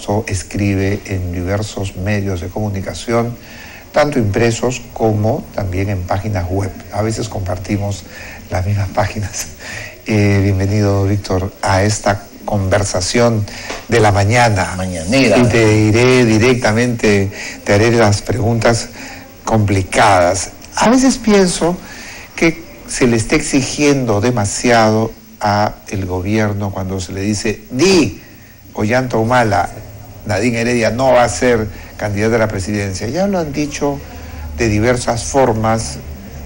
supuesto, escribe en diversos medios de comunicación, tanto impresos como también en páginas web. A veces compartimos las mismas páginas. Bienvenido, Víctor, a esta conversación de la mañana. Mañanera. Y te diré directamente, te haré las preguntas complicadas. A veces pienso que se le está exigiendo demasiado a el gobierno cuando se le dice, Ollanta Humala, Nadine Heredia no va a ser candidata a la presidencia. Ya lo han dicho de diversas formas.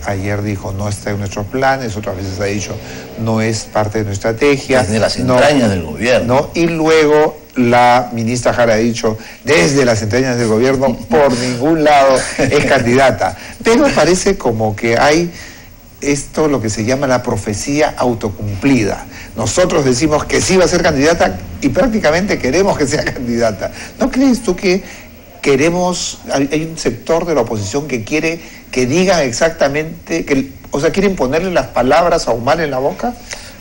Ayer dijo, no está en nuestros planes, otras veces ha dicho, no es parte de nuestra estrategia. Desde las entrañas del gobierno. ¿No? Y luego la ministra Jara ha dicho, desde las entrañas del gobierno, por ningún lado es candidata. Pero parece como que hay esto, lo que se llama la profecía autocumplida. Nosotros decimos que sí va a ser candidata y prácticamente queremos que sea candidata. ¿No crees tú que hay un sector de la oposición que quiere que digan exactamente, quieren ponerle las palabras a Humala en la boca?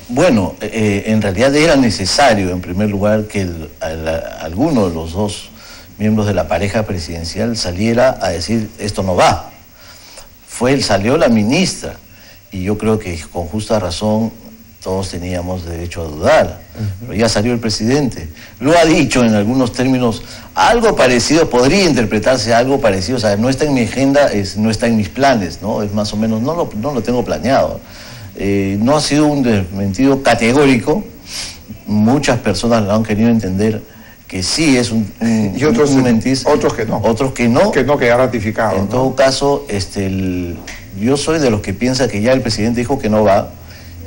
Bueno, en realidad era necesario, en primer lugar, que alguno de los dos miembros de la pareja presidencial saliera a decir, esto no va. Salió la ministra, y yo creo que con justa razón todos teníamos derecho a dudar. Pero ya salió el presidente. Lo ha dicho en algunos términos, algo parecido, podría interpretarse algo parecido, o sea, no está en mi agenda, no está en mis planes, ¿no? Es más o menos, no lo tengo planeado. No ha sido un desmentido categórico. Muchas personas lo han querido entender que sí es y otros mentiz. Otros que no. Otros que no. Que no queda ratificado. En todo caso, yo soy de los que piensa que ya el presidente dijo que no va.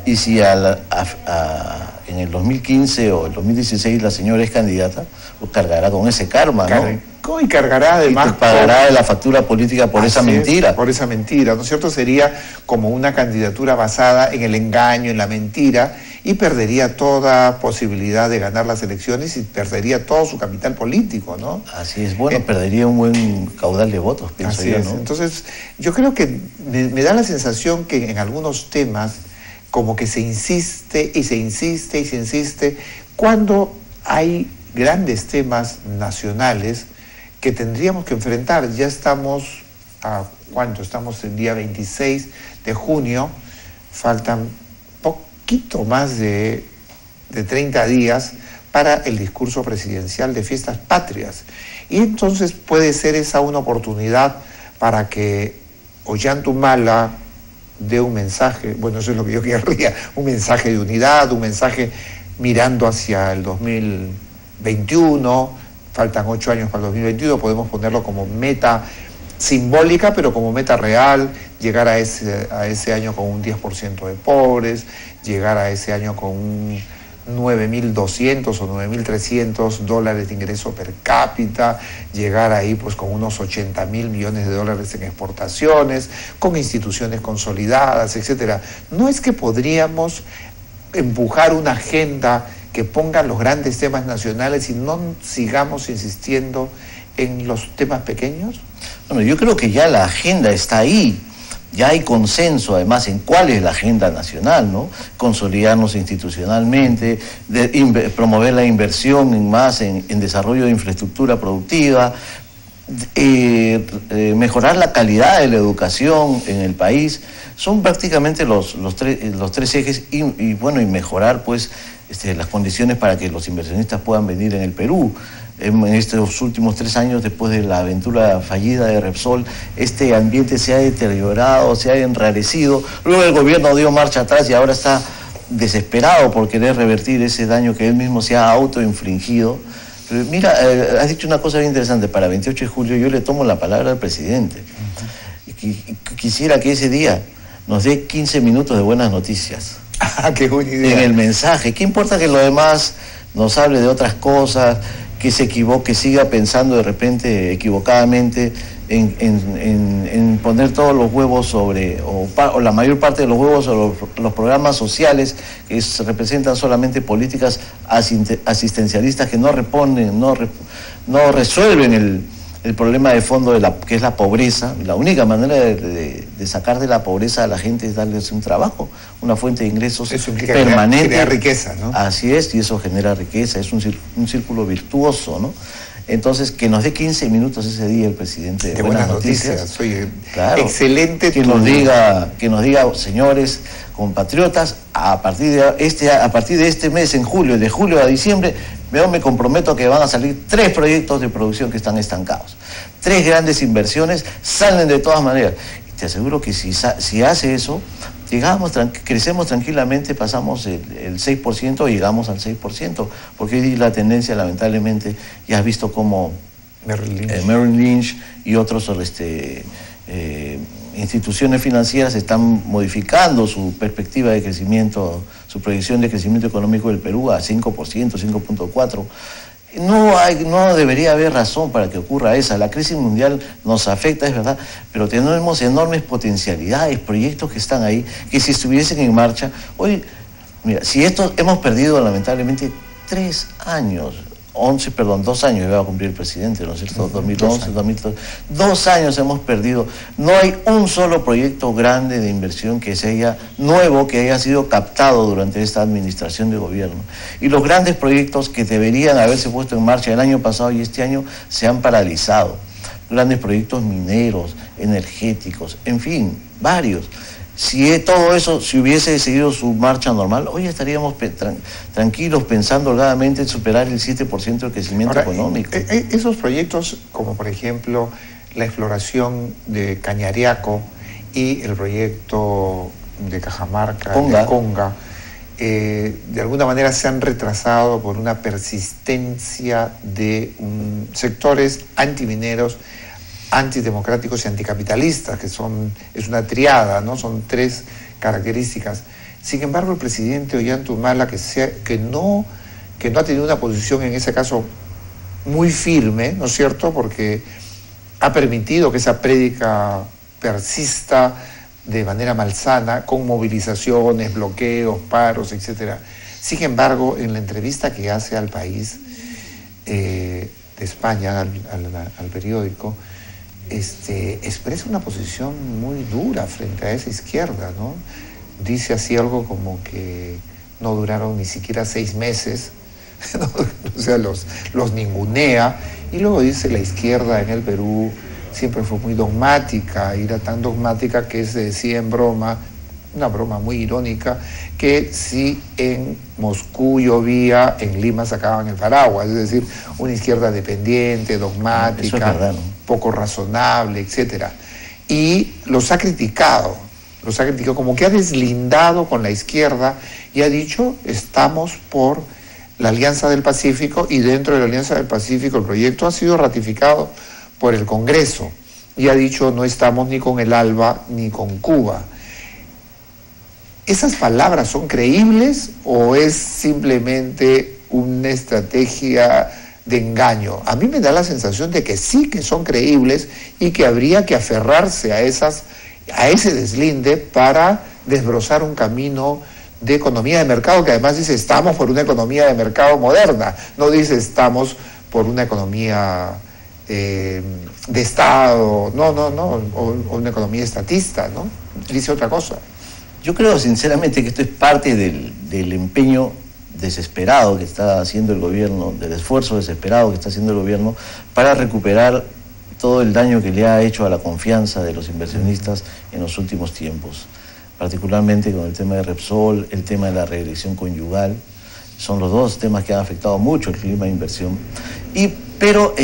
Y si en el 2015 o el 2016 la señora es candidata, pues cargará con ese karma, ¿no? Y cargará además... Y pagará la factura política por esa mentira. Por esa mentira, ¿no es cierto? Sería como una candidatura basada en el engaño, en la mentira, y perdería toda posibilidad de ganar las elecciones y perdería todo su capital político, ¿no? Así es, bueno, perdería un buen caudal de votos, pienso yo, ¿no? Entonces, yo creo que me da la sensación que en algunos temas como que se insiste y se insiste y se insiste, cuando hay grandes temas nacionales que tendríamos que enfrentar. Ya estamos, ¿cuánto? Estamos el día 26 de junio, faltan poquito más de 30 días para el discurso presidencial de Fiestas Patrias. Y entonces puede ser esa una oportunidad para que Ollanta Humala dé un mensaje, bueno, eso es lo que yo querría, un mensaje de unidad, un mensaje mirando hacia el 2021, faltan 8 años para el 2021, podemos ponerlo como meta simbólica, pero como meta real, llegar a ese año con un 10% de pobres, llegar a ese año con un 9.200 o 9.300 dólares de ingreso per cápita, llegar ahí pues con unos 80.000 millones de dólares en exportaciones, con instituciones consolidadas, etcétera. ¿No es que podríamos empujar una agenda que ponga los grandes temas nacionales y no sigamos insistiendo en los temas pequeños? Bueno, yo creo que ya la agenda está ahí. Ya hay consenso, además, en cuál es la agenda nacional, ¿no? Consolidarnos institucionalmente, promover la inversión en desarrollo de infraestructura productiva, mejorar la calidad de la educación en el país. Son prácticamente los tres ejes y mejorar, pues, las condiciones para que los inversionistas puedan venir en el Perú. En estos últimos 3 años, después de la aventura fallida de Repsol, este ambiente se ha deteriorado, se ha enrarecido. Luego el gobierno dio marcha atrás y ahora está desesperado por querer revertir ese daño que él mismo se ha autoinfligido. Pero mira, has dicho una cosa bien interesante. Para 28 de julio yo le tomo la palabra al presidente. Y quisiera que ese día nos dé 15 minutos de buenas noticias. ¡Qué buena idea! En el mensaje. ¿Qué importa que lo demás nos hable de otras cosas? Que se equivoque, siga pensando de repente equivocadamente en poner todos los huevos sobre, o la mayor parte de los huevos sobre los programas sociales que representan solamente políticas asistencialistas que no resuelven el problema de fondo que es la pobreza. La única manera de sacar de la pobreza a la gente es darles un trabajo, una fuente de ingresos permanente. Crear riqueza, ¿no? Así es, y eso genera riqueza, es un círculo virtuoso, ¿no? Entonces, que nos dé 15 minutos ese día el presidente de Buenas Noticias. Oye, claro, excelente. Que nos diga, señores compatriotas, a partir de este mes, de julio a diciembre, yo me comprometo a que van a salir 3 proyectos de producción que están estancados. 3 grandes inversiones salen de todas maneras. Y te aseguro que si hace eso, crecemos tranquilamente, pasamos el 6% y llegamos al 6%, porque hoy la tendencia, lamentablemente, ya has visto cómo Merrill Lynch y otros instituciones financieras están modificando su perspectiva de crecimiento, su proyección de crecimiento económico del Perú a 5%, 5.4%. No debería haber razón para que ocurra esa. La crisis mundial nos afecta, es verdad, pero tenemos enormes potencialidades, proyectos que están ahí, que si estuviesen en marcha, hoy, mira, hemos perdido lamentablemente 2 años, 2 años iba a cumplir el presidente, ¿no es cierto? 2011, 2012, 2 años hemos perdido. No hay un solo proyecto grande de inversión que haya sido captado durante esta administración de gobierno. Y los grandes proyectos que deberían haberse puesto en marcha el año pasado y este año se han paralizado. Grandes proyectos mineros, energéticos, en fin, varios. Si todo eso, si hubiese seguido su marcha normal, hoy estaríamos tranquilos pensando holgadamente en superar el 7% de crecimiento económico. Esos proyectos, como por ejemplo la exploración de Cañariaco y el proyecto de Cajamarca, de Conga, de alguna manera se han retrasado por una persistencia de sectores antimineros, antidemocráticos y anticapitalistas, que es una triada, ¿no? Son 3 características. Sin embargo, el presidente Ollanta-Humala, que no ha tenido una posición en ese caso muy firme, ¿no es cierto?, porque ha permitido que esa prédica persista de manera malsana, con movilizaciones, bloqueos, paros, etc. Sin embargo, en la entrevista que hace al País de España, al periódico, expresa una posición muy dura frente a esa izquierda, ¿no? Dice así algo como que no duraron ni siquiera 6 meses, ¿no? O sea, los ningunea, y luego dice la izquierda en el Perú siempre fue muy dogmática, y era tan dogmática que se decía en broma, una broma muy irónica, que si en Moscú llovía, en Lima sacaban el paraguas, es decir, una izquierda dependiente, dogmática, eso es verdad, ¿no? Poco razonable, etc. Y los ha criticado como que ha deslindado con la izquierda y ha dicho, estamos por la Alianza del Pacífico, y dentro de la Alianza del Pacífico el proyecto ha sido ratificado por el Congreso, y ha dicho, no estamos ni con el ALBA ni con Cuba. ¿Esas palabras son creíbles o es simplemente una estrategia de engaño? A mí me da la sensación de que sí que son creíbles y que habría que aferrarse a ese deslinde para desbrozar un camino de economía de mercado, que además dice, estamos por una economía de mercado moderna, no dice estamos por una economía de Estado, no, o una economía estatista, ¿no? Dice otra cosa. Yo creo sinceramente que esto es parte del empeño desesperado que está haciendo el gobierno, del esfuerzo desesperado que está haciendo el gobierno para recuperar todo el daño que le ha hecho a la confianza de los inversionistas en los últimos tiempos, particularmente con el tema de Repsol, el tema de la reelección conyugal. Son los 2 temas que han afectado mucho el clima de inversión. Pero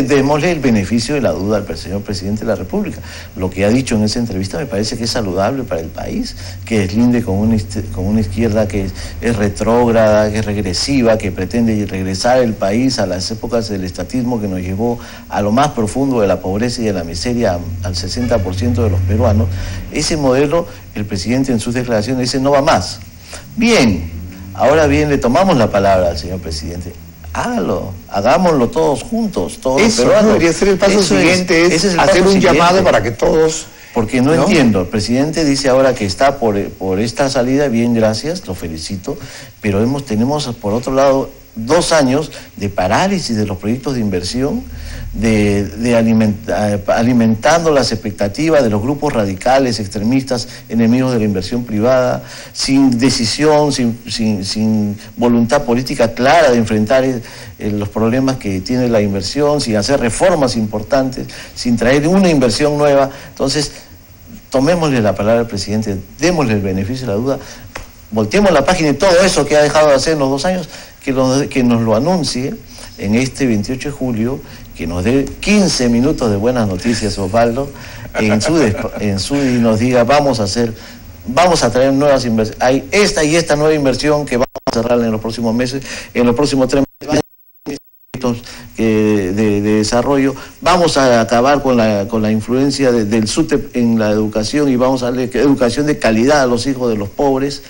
démosle el beneficio de la duda al señor presidente de la República. Lo que ha dicho en esa entrevista me parece que es saludable para el país, que deslinde con una izquierda que es retrógrada, que es regresiva, que pretende regresar el país a las épocas del estatismo que nos llevó a lo más profundo de la pobreza y de la miseria al 60% de los peruanos. Ese modelo, el presidente en sus declaraciones dice, no va más. Bien, ahora bien, le tomamos la palabra al señor presidente. Hágalo, hagámoslo todos juntos, todos los peruanos. Debería ser el paso siguiente, es hacer un llamado para que todos... Porque no entiendo, el presidente dice ahora que está por esta salida, bien, gracias, lo felicito, pero tenemos por otro lado 2 años de parálisis de los proyectos de inversión, alimentando las expectativas de los grupos radicales, extremistas, enemigos de la inversión privada, sin decisión, sin voluntad política clara de enfrentar los problemas que tiene la inversión, sin hacer reformas importantes, sin traer una inversión nueva. Entonces, tomémosle la palabra al presidente, démosle el beneficio de la duda, volteemos la página y todo eso que ha dejado de hacer en los 2 años, que nos lo anuncie en este 28 de julio, que nos dé 15 minutos de buenas noticias, Osvaldo, y nos diga, vamos a traer nuevas inversiones. Hay esta y esta nueva inversión que vamos a cerrar en los próximos meses, en los próximos 3 meses de desarrollo. Vamos a acabar con la influencia del SUTEP en la educación y vamos a darle educación de calidad a los hijos de los pobres.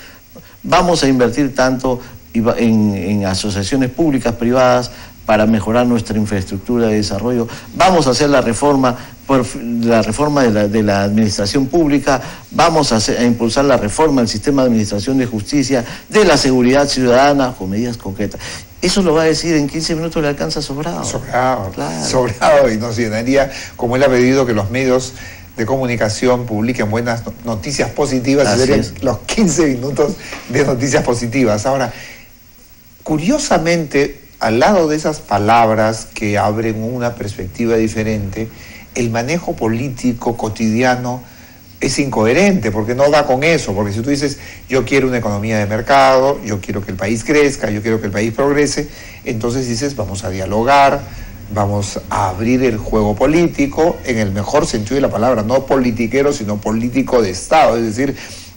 Vamos a invertir tanto en asociaciones públicas, privadas, para mejorar nuestra infraestructura de desarrollo. Vamos a hacer la reforma de la administración pública, vamos a impulsar la reforma del sistema de administración de justicia, de la seguridad ciudadana, con medidas concretas. Eso lo va a decir en 15 minutos, le alcanza sobrado. Sobrado, claro. Sobrado, y nos llenaría, como él ha pedido, que los medios de comunicación publiquen buenas noticias positivas, y serían los 15 minutos de noticias positivas. Ahora, curiosamente, al lado de esas palabras que abren una perspectiva diferente, el manejo político cotidiano es incoherente, porque no da con eso, porque si tú dices, yo quiero una economía de mercado, yo quiero que el país crezca, yo quiero que el país progrese, entonces dices, vamos a dialogar, vamos a abrir el juego político, en el mejor sentido de la palabra, no politiquero, sino político de Estado, es decir,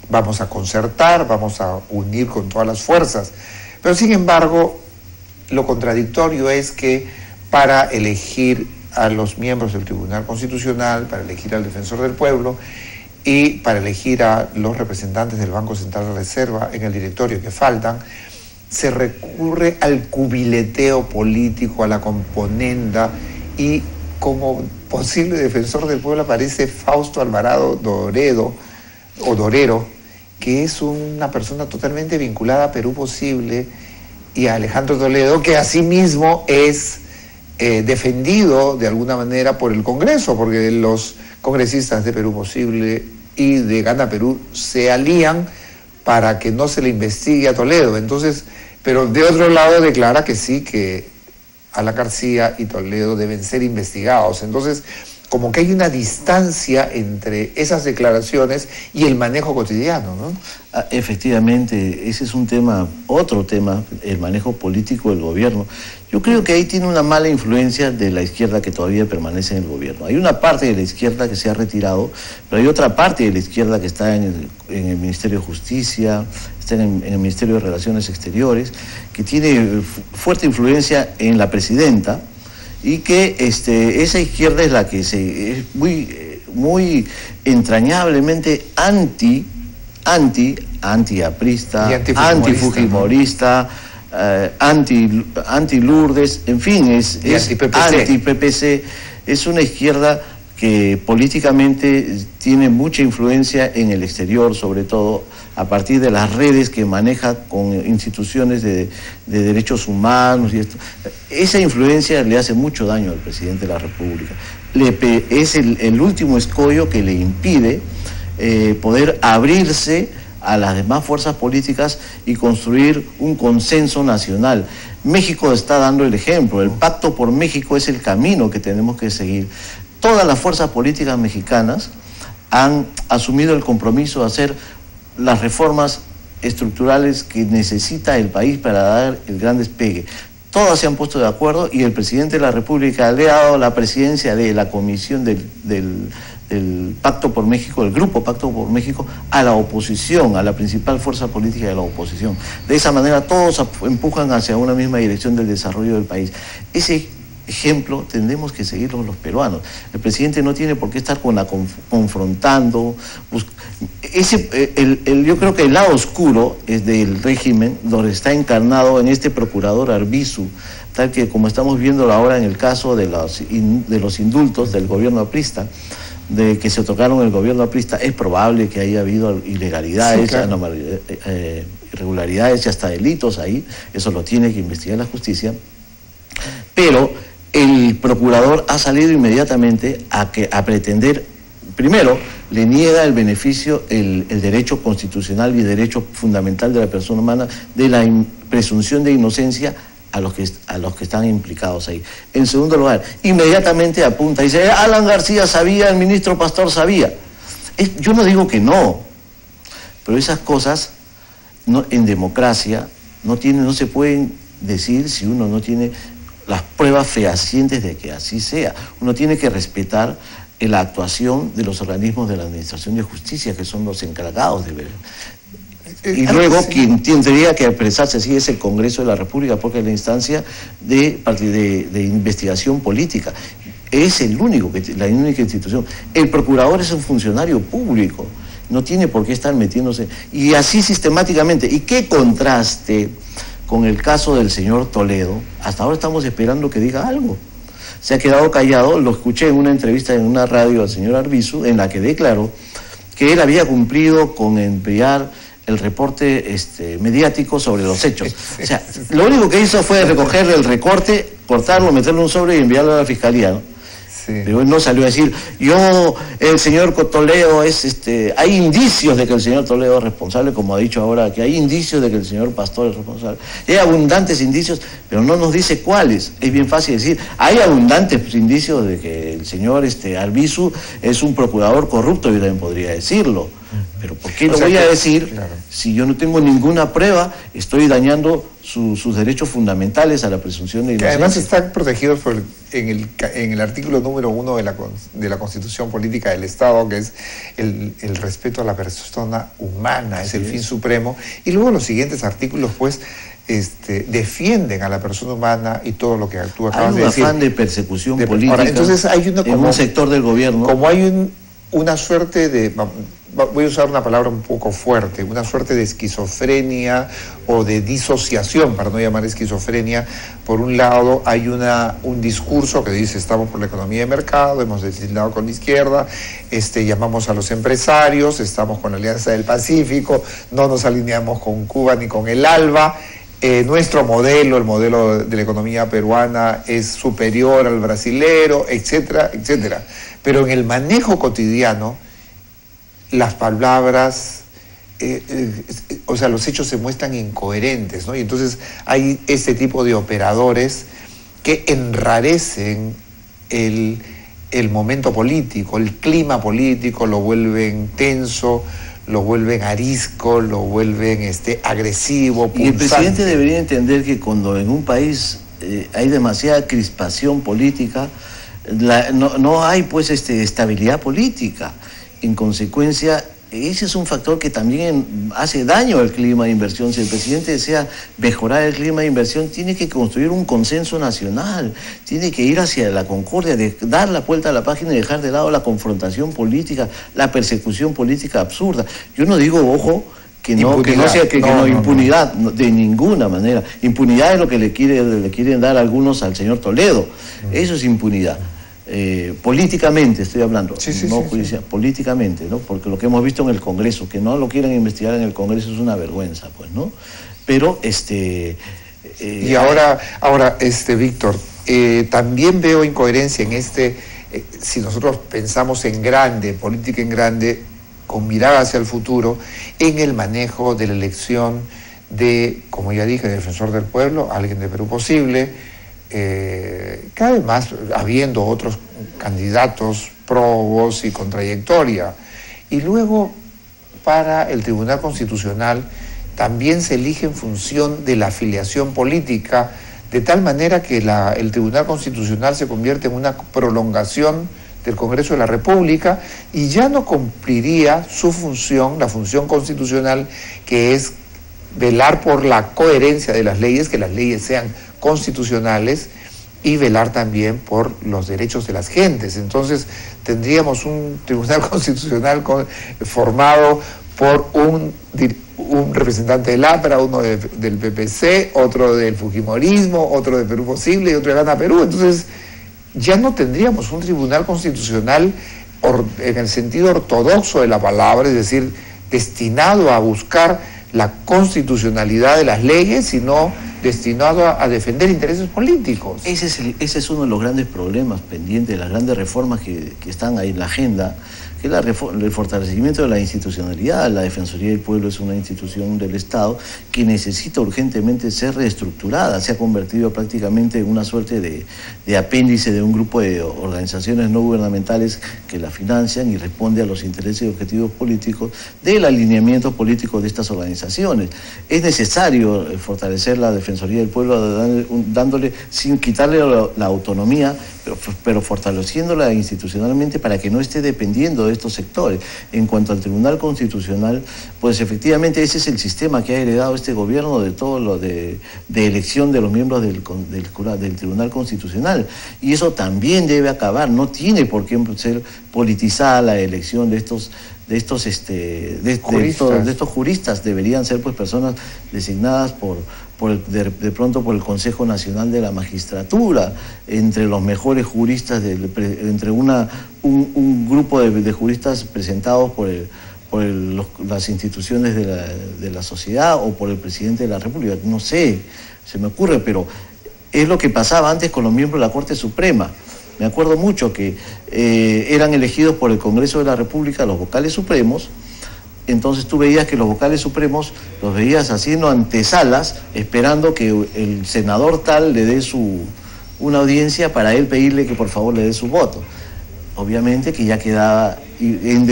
vamos a concertar, vamos a unir con todas las fuerzas. Pero sin embargo, lo contradictorio es que para elegir a los miembros del Tribunal Constitucional, para elegir al Defensor del Pueblo y para elegir a los representantes del Banco Central de Reserva en el directorio que faltan, se recurre al cubileteo político, a la componenda, y como posible defensor del pueblo aparece Fausto Alvarado Dorero, que es una persona totalmente vinculada a Perú Posible, y a Alejandro Toledo, que asimismo es defendido de alguna manera por el Congreso, porque los congresistas de Perú Posible y de Gana Perú se alían para que no se le investigue a Toledo. Entonces, pero de otro lado declara que sí, que Alan García y Toledo deben ser investigados. Entonces, como que hay una distancia entre esas declaraciones y el manejo cotidiano, ¿no? Efectivamente, ese es un tema, otro tema, el manejo político del gobierno. Yo creo que ahí tiene una mala influencia de la izquierda que todavía permanece en el gobierno. Hay una parte de la izquierda que se ha retirado, pero hay otra parte de la izquierda que está en el Ministerio de Justicia, está en el Ministerio de Relaciones Exteriores, que tiene fuerte influencia en la presidenta, y que esa izquierda es la que es muy entrañablemente anti-aprista, anti-fujimorista, anti-Lourdes, en fin, es anti-PPC. Es una izquierda que políticamente tiene mucha influencia en el exterior, sobre todo a partir de las redes que maneja con instituciones de derechos humanos y esto. Esa influencia le hace mucho daño al presidente de la República. Es el último escollo que le impide poder abrirse a las demás fuerzas políticas y construir un consenso nacional. México está dando el ejemplo, el Pacto por México es el camino que tenemos que seguir. Todas las fuerzas políticas mexicanas han asumido el compromiso de hacer las reformas estructurales que necesita el país para dar el gran despegue. Todas se han puesto de acuerdo y el presidente de la República le ha dado la presidencia de la comisión del Pacto por México, del Grupo Pacto por México, a la oposición, a la principal fuerza política de la oposición. De esa manera todos empujan hacia una misma dirección del desarrollo del país. Ese ejemplo tendremos que seguirlo los peruanos. El presidente no tiene por qué estar confrontando. Yo creo que el lado oscuro es del régimen, donde está encarnado en este procurador Arbizu, tal que como estamos viendo ahora en el caso de los indultos del gobierno aprista, de que se otorgaron el gobierno aprista, es probable que haya habido ilegalidades, sí, claro, irregularidades y hasta delitos ahí, eso lo tiene que investigar la justicia, pero el procurador ha salido inmediatamente a pretender, primero, le niega el beneficio, el derecho constitucional y el derecho fundamental de la persona humana de la presunción de inocencia a los que están implicados ahí. En segundo lugar, inmediatamente apunta y dice, Alan García sabía, el ministro Pastor sabía. Yo no digo que no, pero esas cosas en democracia no se pueden decir si uno no tiene las pruebas fehacientes de que así sea. Uno tiene que respetar la actuación de los organismos de la Administración de Justicia, que son los encargados de ver. Y luego quien tendría que expresarse así es el Congreso de la República, porque es la instancia de investigación política. Es la única institución. El procurador es un funcionario público, no tiene por qué estar metiéndose. Y así sistemáticamente. ¿Y qué contraste con el caso del señor Toledo? Hasta ahora estamos esperando que diga algo. Se ha quedado callado, lo escuché en una entrevista en una radio al señor Arbizu, en la que declaró que él había cumplido con enviar el reporte mediático sobre los hechos. O sea, lo único que hizo fue recoger el recorte, cortarlo, meterlo en un sobre y enviarlo a la fiscalía, ¿no? Sí. Pero él no salió a decir, el señor Toledo hay indicios de que el señor Toledo es responsable, como ha dicho ahora, que hay indicios de que el señor Pastor es responsable. Hay abundantes indicios, pero no nos dice cuáles. Es bien fácil decir, hay abundantes indicios de que el señor Arbizu es un procurador corrupto, yo también podría decirlo. Pero ¿por qué lo voy a decir? Claro. Si yo no tengo ninguna prueba, estoy dañando sus derechos fundamentales a la presunción de inocencia. Que además están protegidos en el artículo número 1 de la Constitución Política del Estado, que es el respeto a la persona humana, es el fin supremo. Y luego los siguientes artículos, pues, defienden a la persona humana y todo lo que actúa. Hay un afán de persecución política. Ahora, entonces hay en un sector del gobierno. Como hay una suerte de... Voy a usar una palabra un poco fuerte, una suerte de esquizofrenia o de disociación, para no llamar esquizofrenia. Por un lado hay un discurso que dice estamos por la economía de mercado, hemos deslindado con la izquierda, llamamos a los empresarios, estamos con la Alianza del Pacífico, no nos alineamos con Cuba ni con el ALBA. Nuestro modelo, el modelo de la economía peruana es superior al brasilero, etcétera, etcétera. Pero en el manejo cotidiano, las palabras, los hechos se muestran incoherentes, ¿no? Y entonces hay este tipo de operadores que enrarecen el momento político, el clima político, lo vuelven tenso, lo vuelven arisco, lo vuelven agresivo, punzante. Y el presidente debería entender que cuando en un país hay demasiada crispación política, no hay pues estabilidad política. En consecuencia, ese es un factor que también hace daño al clima de inversión. Si el presidente desea mejorar el clima de inversión, tiene que construir un consenso nacional, tiene que ir hacia la concordia, de dar la vuelta a la página y dejar de lado la confrontación política, la persecución política absurda. Yo no digo, ojo, que no sea impunidad, no, de ninguna manera. Impunidad es lo que le quieren dar algunos al señor Toledo. Eso es impunidad. Políticamente estoy hablando, políticamente, ¿no? Porque lo que hemos visto en el Congreso, que no lo quieran investigar en el Congreso es una vergüenza, pues, ¿no? Pero y ahora Víctor, también veo incoherencia en si nosotros pensamos en grande, política en grande, con mirada hacia el futuro, en el manejo de la elección de, como ya dije, defensor del pueblo, alguien de Perú Posible, que además, habiendo otros candidatos probos y con trayectoria. Y luego, para el Tribunal Constitucional, también se elige en función de la afiliación política, de tal manera que el Tribunal Constitucional se convierte en una prolongación del Congreso de la República y ya no cumpliría su función, la función constitucional, que es velar por la coherencia de las leyes, que las leyes sean constitucionales, y velar también por los derechos de las gentes. Entonces tendríamos un Tribunal Constitucional formado por un representante del APRA, uno del PPC, otro del Fujimorismo, otro de Perú Posible y otro de Gana Perú. Entonces ya no tendríamos un Tribunal Constitucional en el sentido ortodoxo de la palabra, es decir, destinado a buscar la constitucionalidad de las leyes, sino destinado a defender intereses políticos. Ese es uno de los grandes problemas pendientes, las grandes reformas que están ahí en la agenda, que es el fortalecimiento de la institucionalidad. La Defensoría del Pueblo es una institución del Estado que necesita urgentemente ser reestructurada. Se ha convertido prácticamente en una suerte de apéndice de un grupo de organizaciones no gubernamentales que la financian y responde a los intereses y objetivos políticos del alineamiento político de estas organizaciones. Es necesario fortalecer la Defensoría del Pueblo dándole, sin quitarle la autonomía, pero fortaleciéndola institucionalmente para que no esté dependiendo de estos sectores. En cuanto al Tribunal Constitucional, pues efectivamente ese es el sistema que ha heredado este gobierno, de todo lo de elección de los miembros del Tribunal Constitucional, y eso también debe acabar. No tiene por qué ser politizada la elección de estos juristas. Deberían ser pues personas designadas de pronto por el Consejo Nacional de la Magistratura, entre los mejores juristas, entre un grupo de juristas presentados por las instituciones de la sociedad o por el presidente de la República. No sé, se me ocurre, pero es lo que pasaba antes con los miembros de la Corte Suprema. Me acuerdo mucho que eran elegidos por el Congreso de la República los vocales supremos. Entonces tú veías que los vocales supremos los veías haciendo antesalas, esperando que el senador tal le dé una audiencia para él pedirle que por favor le dé su voto. Obviamente que ya quedaba en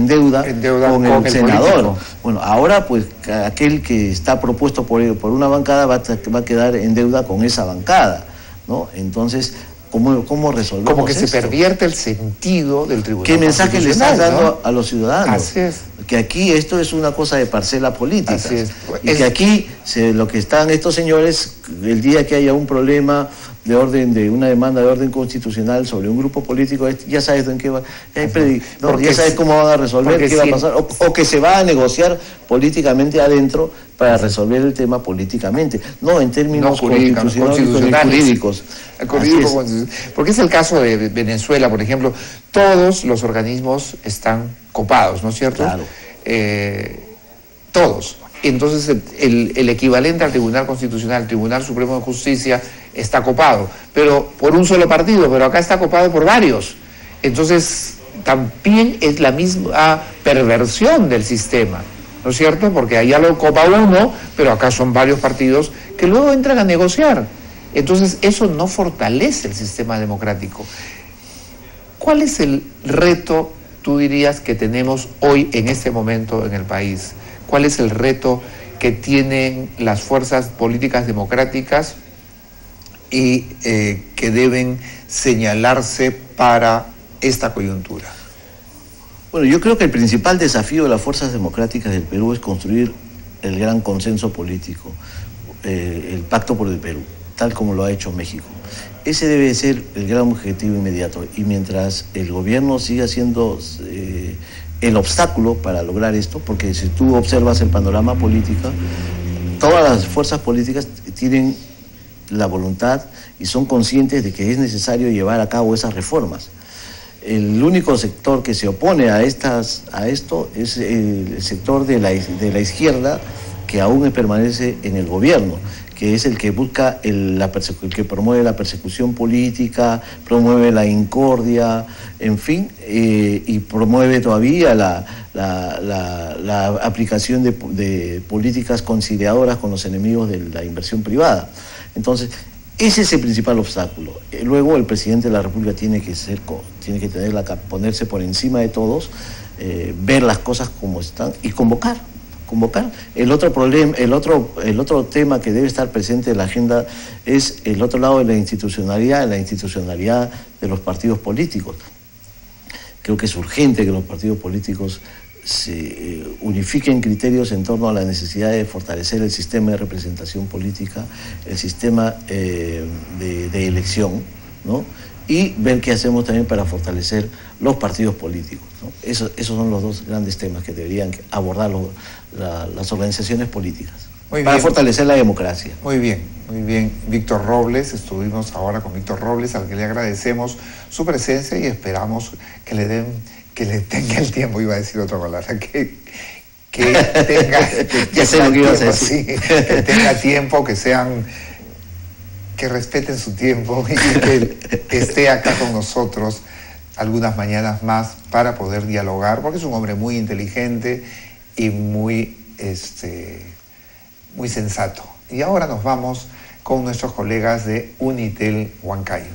deuda con el senador. Político. Bueno, ahora pues aquel que está propuesto por una bancada va a quedar en deuda con esa bancada, ¿no? Entonces, ¿cómo resolvemos Como que esto? se pervierte el sentido del tribunal. ¿Qué mensaje le estás dando a los ciudadanos? Así es. Que aquí esto es una cosa de parcela política. Así es. Y que aquí lo que están estos señores, el día que haya un problema de una demanda de orden constitucional sobre un grupo político, ya sabes en qué va, ya sabes cómo van a resolver, qué va a pasar, o que se va a negociar políticamente adentro para resolver el tema políticamente, no en términos constitucionales, jurídicos. Porque es el caso de Venezuela, por ejemplo, todos los organismos están copados, ¿no es cierto? Claro. Todos. Entonces el equivalente al Tribunal Constitucional, el Tribunal Supremo de Justicia, está copado, pero por un solo partido, pero acá está copado por varios. Entonces también es la misma perversión del sistema, ¿no es cierto? Porque allá lo copa uno, pero acá son varios partidos que luego entran a negociar. Entonces eso no fortalece el sistema democrático. ¿Cuál es el reto, tú dirías, que tenemos hoy en este momento en el país? ¿Cuál es el reto que tienen las fuerzas políticas democráticas y que deben señalarse para esta coyuntura? Bueno, yo creo que el principal desafío de las fuerzas democráticas del Perú es construir el gran consenso político, el Pacto por el Perú, tal como lo ha hecho México. Ese debe ser el gran objetivo inmediato, y mientras el gobierno siga siendo el obstáculo para lograr esto, porque si tú observas el panorama político, todas las fuerzas políticas tienen la voluntad y son conscientes de que es necesario llevar a cabo esas reformas. El único sector que se opone a esto es el sector de la izquierda, que aún permanece en el gobierno, que es el que busca el que promueve la persecución política, promueve la incordia, en fin, y promueve todavía la aplicación de políticas conciliadoras con los enemigos de la inversión privada. Entonces, ese es el principal obstáculo. Luego el presidente de la República tiene que ponerse por encima de todos, ver las cosas como están y convocar. El otro tema que debe estar presente en la agenda es el otro lado de la institucionalidad de los partidos políticos. Creo que es urgente que los partidos políticos se unifiquen criterios en torno a la necesidad de fortalecer el sistema de representación política, el sistema de elección, ¿no? Y ver qué hacemos también para fortalecer los partidos políticos, ¿no? Esos son los dos grandes temas que deberían abordar las organizaciones políticas para fortalecer la democracia. Muy bien, Víctor Robles. Estuvimos ahora con Víctor Robles, al que le agradecemos su presencia y esperamos que le tenga el tiempo, iba a decir otra palabra, que que tenga, Ya sé lo que ibas a tiempo, decir. sí, que tenga tiempo, que respeten su tiempo y que esté acá con nosotros algunas mañanas más para poder dialogar, porque es un hombre muy inteligente y muy sensato. Y ahora nos vamos con nuestros colegas de Unitel Huancayo.